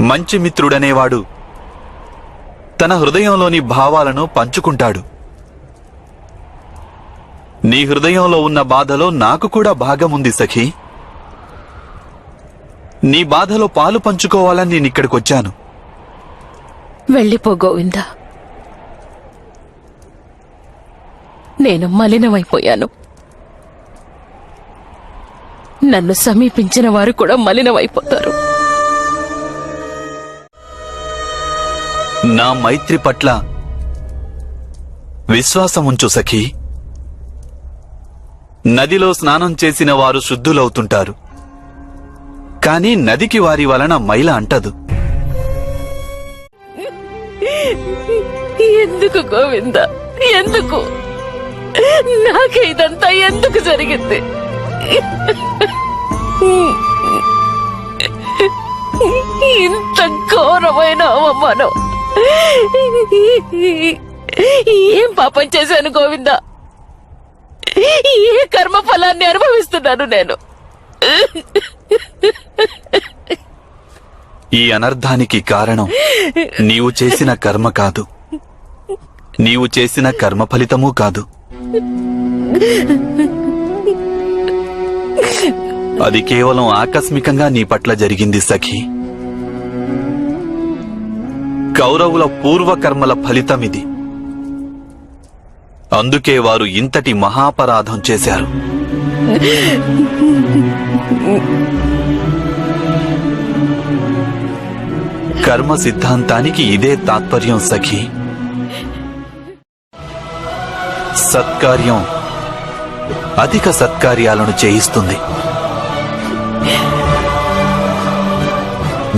మంచి మిత్రుడనేవాడు తన హృదయంలోని భావాలను పంచుకుంటాడు. నీ హృదయంలో ఉన్న బాధలో నాకు కూడా భాగముంది సఖీ. నీ బాధలో పాలు పంచుకోవాలని నేనిక్కడికొచ్చాను. వెళ్ళిపో గోవింద. నేను మలినమైపోయాను. నన్ను సమీపించిన వారు కూడా మలినమైపోతారు. నా మైత్రి పట్ల విశ్వాసముంచు సఖీ. నదిలో స్నానం చేసిన వారు శుద్ధులవుతుంటారు, కాని నదికి వారి వలన మైల అంటదు. ఎందుకు గోవింద, ఎందుకు? నాకే ఇదంతా ఎందుకు జరిగింది? ఇంత ఘోరమైన అవమానం ఏం పాపం చేశాను గోవింద? ఏ కర్మ ఫలాన్ని అనుభవిస్తున్నాను నేను? ఈ అనర్థానికి కారణం నీవు చేసిన కర్మ కాదు, నీవు చేసిన కర్మ ఫలితమూ కాదు. అది కేవలం ఆకస్మికంగా నీ పట్ల జరిగింది సఖీ. కౌరవుల పూర్వకర్మల ఫలితమిది. అందుకే వారు ఇంతటి మహాపరాధం చేశారు. కర్మ సిద్ధాంతానికి ఇదే తాత్పర్యం సఖీ. సత్కార్యం అధిక సత్కార్యాలను చేయిస్తుంది,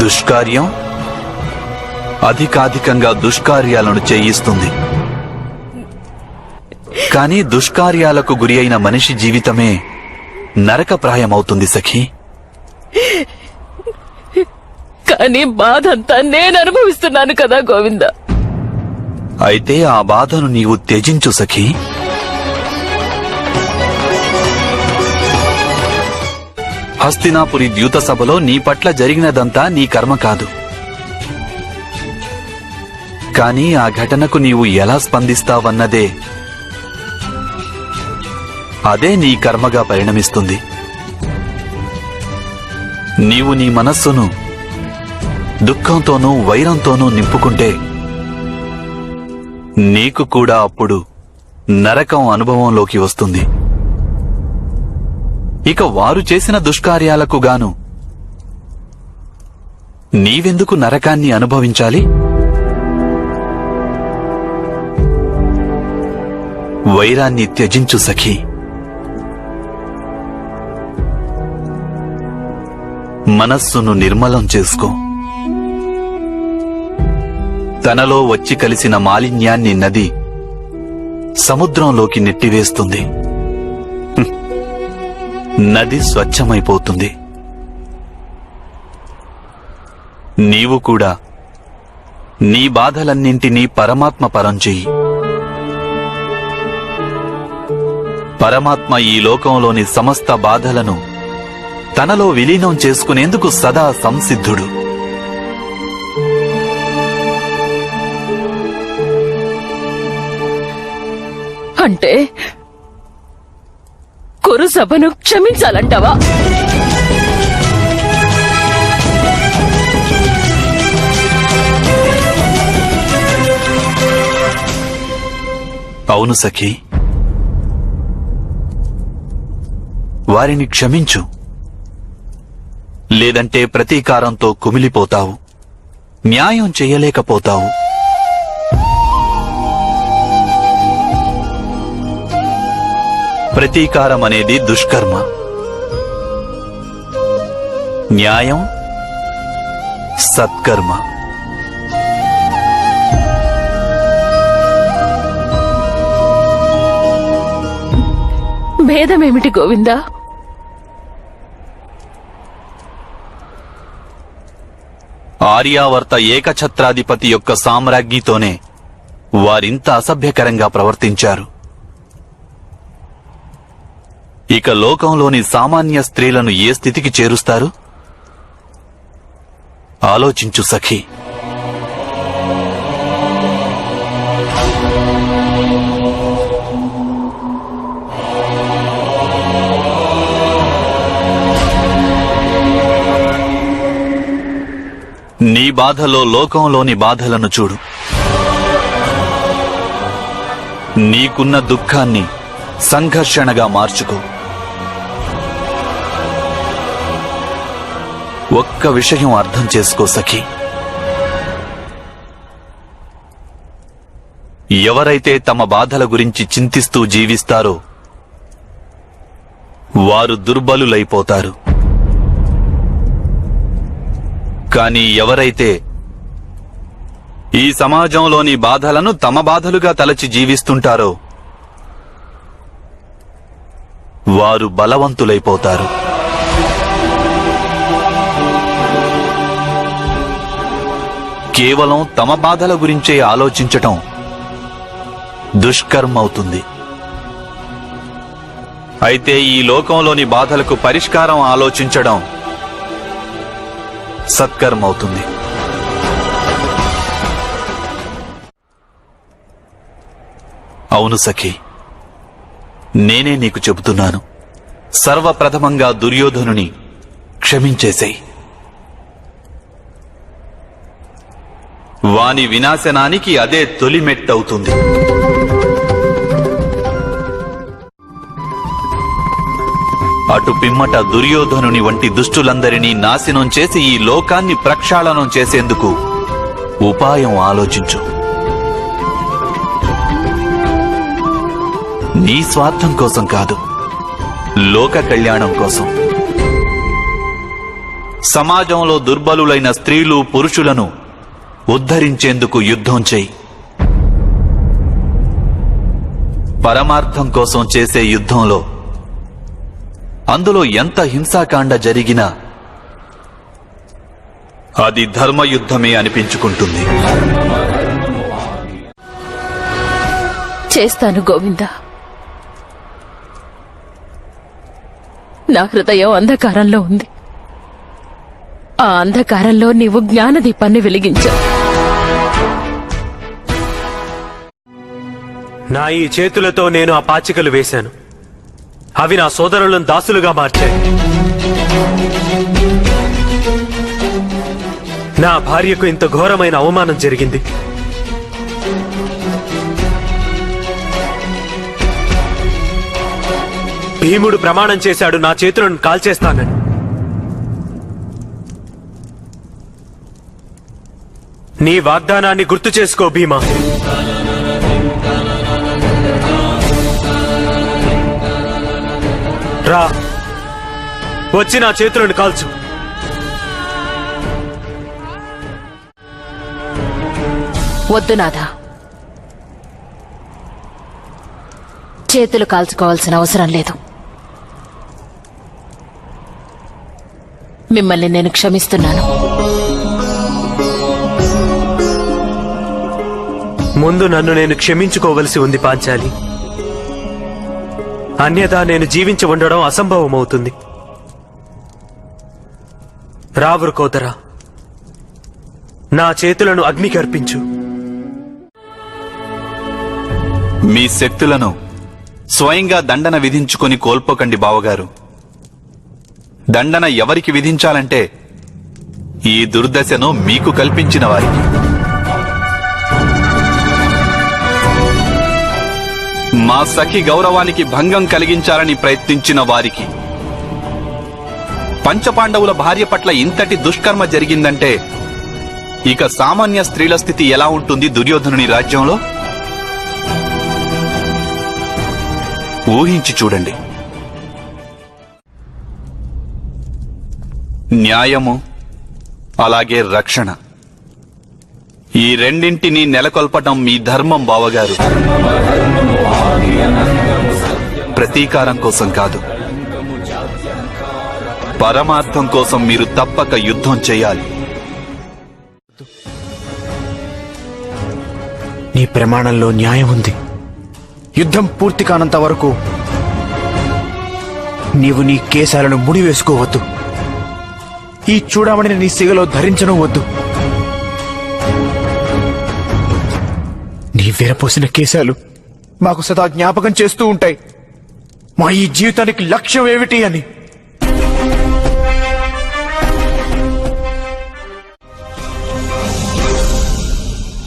దుష్కార్యం అధికాధికంగా దుష్కార్యాలను చేయిస్తుంది. కానీ దుష్కార్యాలకు గురి అయిన మనిషి జీవితమే నరకప్రాయమవుతుంది సఖీ. కానీ బాధంతా నేను అనుభవిస్తున్నాను కదా గోవింద. అయితే ఆ బాధను నీవు త్యజించు సఖీ. హస్తినాపురి ద్యూత సభలో నీ పట్ల జరిగినదంతా నీ కర్మ కాదు. కానీ ఆ ఘటనకు నీవు ఎలా స్పందిస్తావన్నదే అదే నీ కర్మగా పరిణమిస్తుంది. నీవు నీ మనస్సును దుఃఖంతోనూ వైరంతోనూ నింపుకుంటే నీకు కూడా అప్పుడు నరకం అనుభవంలోకి వస్తుంది. ఇక వారు చేసిన దుష్కార్యాలకు గాను నీవెందుకు నరకాన్ని అనుభవించాలి? వైరాన్ని త్యజించు సఖీ. మనస్సును నిర్మలం చేసుకో. తనలో వచ్చి కలిసిన మాలిన్యాన్ని నది సముద్రంలోకి నెట్టివేస్తుంది. నది స్వచ్ఛమైపోతుంది. నీవు కూడా నీ బాధలన్నింటినీ పరమాత్మ పరం చెయ్యి. పరమాత్మ ఈ లోకంలోని సమస్త బాధలను తనలో విలీనం చేసుకునేందుకు సదా సంసిద్ధుడు. అంటే కురు సభను క్షమించాలంటావా? అవును సఖీ, వారిని క్షమించు. లేదంటే ప్రతీకారంతో కుమిలిపోతావు, న్యాయం చెయ్యలేకపోతావు. ప్రతీకారం అనేది దుష్కర్మ, న్యాయం సత్కర్మ. భేదమేమిటి గోవిందా? ఆర్యావర్త ఏకఛత్రాధిపతి యొక్క సామ్రాజ్ఞితోనే వారింత అసభ్యకరంగా ప్రవర్తించారు. ఇక లోకంలోని సామాన్య స్త్రీలను ఏ స్థితికి చేరుస్తారు? ఆలోచించు సఖీ. నీ బాధలో లోకంలోని బాధలను చూడు. నీకున్న దుఃఖాన్ని సంఘర్షణగా మార్చుకో. ఒక్క విషయం అర్థం చేసుకో సఖీ. ఎవరైతే తమ బాధల గురించి చింతిస్తూ జీవిస్తారో వారు దుర్బలులైపోతారు. కానీ ఎవరైతే ఈ సమాజంలోని బాధలను తమ బాధలుగా తలచి జీవిస్తుంటారో వారు బలవంతులైపోతారు. కేవలం తమ బాధల గురించే ఆలోచించటం దుష్కర్మవుతుంది. అయితే ఈ లోకంలోని బాధలకు పరిష్కారం ఆలోచించడం సత్కర్మవుతుంది. అవును సఖీ, నేనే నీకు చెబుతున్నాను. సర్వప్రథమంగా దుర్యోధనుని క్షమించేసేయ్. వాని వినాశనానికి అదే తొలి మెట్టవుతుంది. అటు పిమ్మట దుర్యోధనుని వంటి దుష్టులందరినీ నాశనం చేసి ఈ లోకాన్ని ప్రక్షాళనం చేసేందుకు ఉపాయం ఆలోచించు. నీ స్వార్థం కోసం కాదు, లోక కళ్యాణం కోసం. సమాజంలో దుర్బలులైన స్త్రీలు పురుషులను ఉద్ధరించేందుకు యుద్ధం చేయి. పరమార్థం కోసం చేసే యుద్ధంలో అందులో ఎంత హింసాకాండ జరిగినా అది ధర్మయుద్ధమే అనిపించుకుంటుంది. చేస్తాను గోవిందా. నా హృదయం అంధకారంలో ఉంది. ఆ అంధకారంలో నీవు జ్ఞానదీపాన్ని వెలిగించావు. నా ఈ చేతులతో నేను ఆ పాచికలు వేశాను. అవి నా సోదరులను దాసులుగా మార్చాయి. నా భార్యకు ఇంత ఘోరమైన అవమానం జరిగింది. భీముడు ప్రమాణం చేశాడు నా చేతులను కాల్చేస్తానని. నీ వాగ్దానాన్ని గుర్తు చేసుకో భీమా. రా, వచ్చి నా చేతులను కాల్చు. వద్దు నాథా, చేతులు కాల్చుకోవాల్సిన అవసరం లేదు. మిమ్మల్ని నేను క్షమిస్తున్నాను. ముందు నన్ను నేను క్షమించుకోవలసి ఉంది పాంచాలి. అన్యథా నేను జీవించి ఉండడం అసంభవమవుతుంది. రావురు కోతరా, నా చేతులను అగ్నికి అర్పించు. మీ శక్తులను స్వయంగా దండన విధించుకొని కోల్పోకండి బావగారు. దండన ఎవరికి విధించాలంటే ఈ దుర్దశను మీకు కల్పించిన వారికి. మా సఖి గౌరవానికి భంగం కలిగించాలని ప్రయత్నించిన వారికి. పంచపాండవుల భార్య పట్ల ఇంతటి దుష్కర్మ జరిగిందంటే ఇక సామాన్య స్త్రీల స్థితి ఎలా ఉంటుంది దుర్యోధనుని రాజ్యంలో? ఊహించి చూడండి. న్యాయము అలాగే రక్షణ, ఈ రెండింటినీ నెలకొల్పటం మీ ధర్మం బావగారు. ప్రతీకారం కోసం కాదు, పరమార్థం కోసం మీరు తప్పక యుద్ధం చేయాలి. నీ ప్రమాణంలో న్యాయం ఉంది. యుద్ధం పూర్తి కానంత వరకు నీవు నీ కేశాలను ముడివేసుకోవద్దు. ఈ చూడమని నీ సిగలో ధరించను వద్దు. నీ విరపోసిన కేశాలు మాకు సదా జ్ఞాపకం చేస్తూ ఉంటాయి మా ఈ జీవితానికి లక్ష్యం ఏమిటి అని.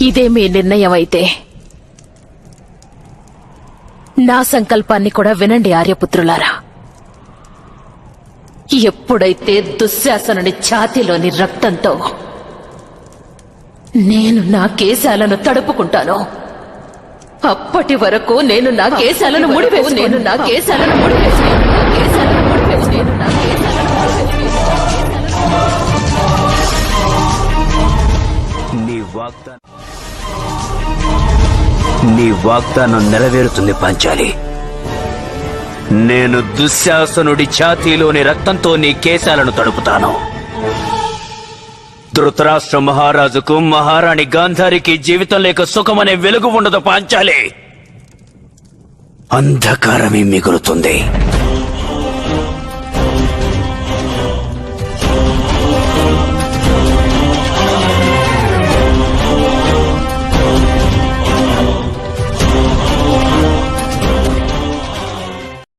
ఇదే మీ నిర్ణయం అయితే నా సంకల్పాన్ని కూడా వినండి ఆర్యపుత్రులారా. ఎప్పుడైతే దుశ్శాసనుని ఛాతీలోని రక్తంతో నేను నా కేశాలను తడుపుకుంటానో అప్పటి వరకు నేను నా కేశాలను ముడివేసి నేను నా కేశాలను ముడివేసి నేను నా కేశాలను నీ వాగ్దానం నెరవేరుతుంది పాంచాలి. నేను దుశ్శాసనుడి ఛాతీలోని రక్తంతో నీ కేశాలను తడుపుతాను. ధృతరాష్ట్ర మహారాజుకు మహారాణి గాంధారికి జీవితం లేక సుఖమనే వెలుగు ఉండదు పాంచాలి. అంధకారమే మిగులుతుంది.